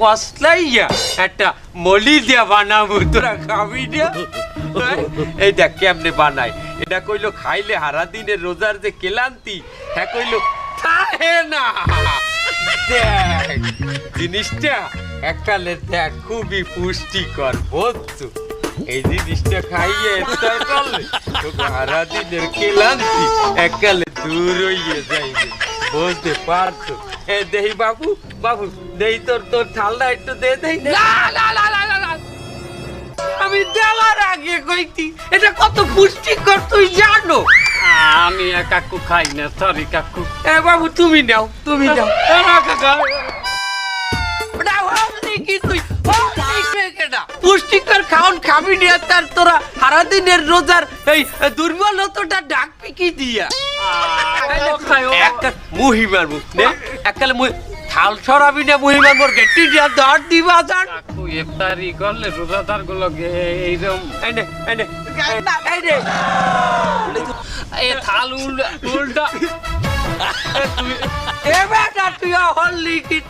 কসলাইয়া একটা মলি দিয়া বানাবো, তোরা খাবি না? এই দেখ কেমনে বানাই, এটা কইলো খাইলে হারা দিনের রোজার যে ক্লান্তি হ্যাঁ কইলো থাকে না। দেখ জিনিসটা এককালে দেখ খুবই পুষ্টিকর বুঝছো, এই জিনিসটা খাইয়ে ইফতার করলে তোকে হারা দিনের ক্লান্তি এককালে দূর হইয়ে যাইবে, বুঝতে পারছো? দেহি বাবু, বাবু দেহি তোর ঠালটা একটু দে দেই। আমি দেওয়ার আগে কইতি এটা কত পুষ্টিকর তুই জানো? আমি কাকু খাই না, সরি কাকু। বাবু তুমি নাও, তুমি নাও। পুষ্টিকর খাওন খাবি নিয়ে তার তোরা সারা দিনের রোজার এই দুর্বলতাটা ডাকবি কি দিয়া? একটা মুহি মারবো এককালে থাল সরাবি না, মুহি মারবো গেটি দিয়া দর দিবা জান। কাকু ইফতারি করলে রোজাদার গুলো এইরকম এই থাল উল্টা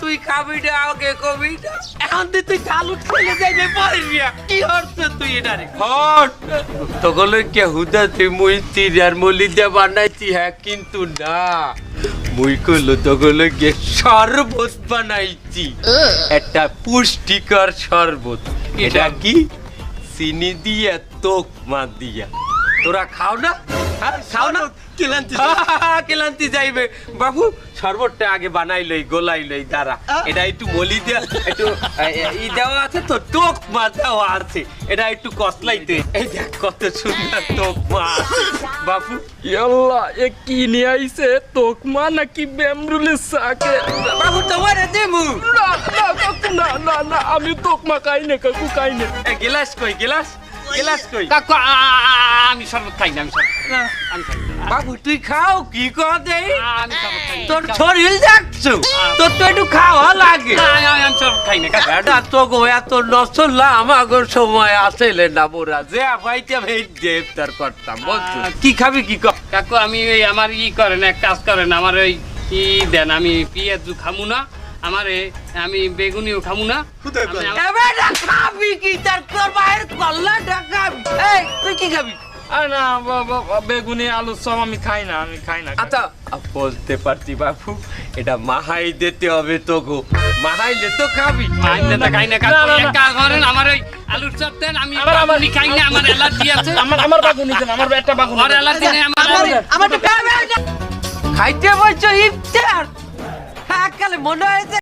তুই খাবি না আগে কবি না, এখন তুই থাল উঠলে যাইবে পারিয়া কি হচ্ছে তুই এটা রে হট তগলে কে হুদা তুই মুই তিরার মলি দিয়ে বানাইছি হ্যাঁ, কিন্তু না মুই কইলো তগলে কে শরবত বানাইছি, একটা পুষ্টিকর শরবত। এটা কি চিনি দিয়া তোকমা দিয়া, তোরা খাও না? খাও না? কেলান্তি যাইবে বাবু, শরবতটা আগে বানাই লই গোলাই লই দাঁড়া, এটা একটু মলি দিয়া একটু ই দেওয়া আছে তো তোকমা দেওয়া আছে, এটা একটু কসলাইতে এই দেখ কত সুন্দর তোকমা বাবু। আল্লাহ এ কি নিয়ে আইছে, তোকমা নাকি বেমরুলের সাকে? বাবু তোমারে দেমু না না না আমি তোকমা খাই না কাকু, খাই না। গিলাস কই, গিলাস গিলাস কই? কাকু আমি শরবত খাই না, আমি খাই না। বাবু তুই খাও কি করে, আমি শরবত খাই না। তোর শরীর দেখছো, তোর তো একটু খাওয়া লাগে। আমি শরবত খাই না কাকু। এটা তো গো এত নসল আমাগো সময় আসলে না মোরা যে ভাইটা ভাই গ্রেফতার করতাম বুঝছো? কি খাবি কি কর কাকু? আমি ওই আমার ই করেন, এক কাজ করেন, আমার ওই ই দেন, আমি পেঁয়াজু খামু না, আমার আমি বেগুনিও খামু না। এবার খাবি কি তার তোর বাইরে কল্লা খাবি? এই তুই কি খাবি? না বেগুনি আলু সব আমি খাই না, আমি খাই না। আচ্ছা বলতে পারছি বাবু, এটা মাহাই দিতে হবে তো গো, মাহাইলে তো খাবি। মাইনে তো খাই না কাকু, এক কাজ করেন, আমার ওই আলুর চপ দেন, আমি বেগুনি খাই না, আমার অ্যালার্জি আছে। আমার বেগুনি দেন, আমার একটা বেগুনি। আমার অ্যালার্জি নেই, আমার খাইতে বলছো ইফতার? হ্যাঁ কালে মনে হয়েছে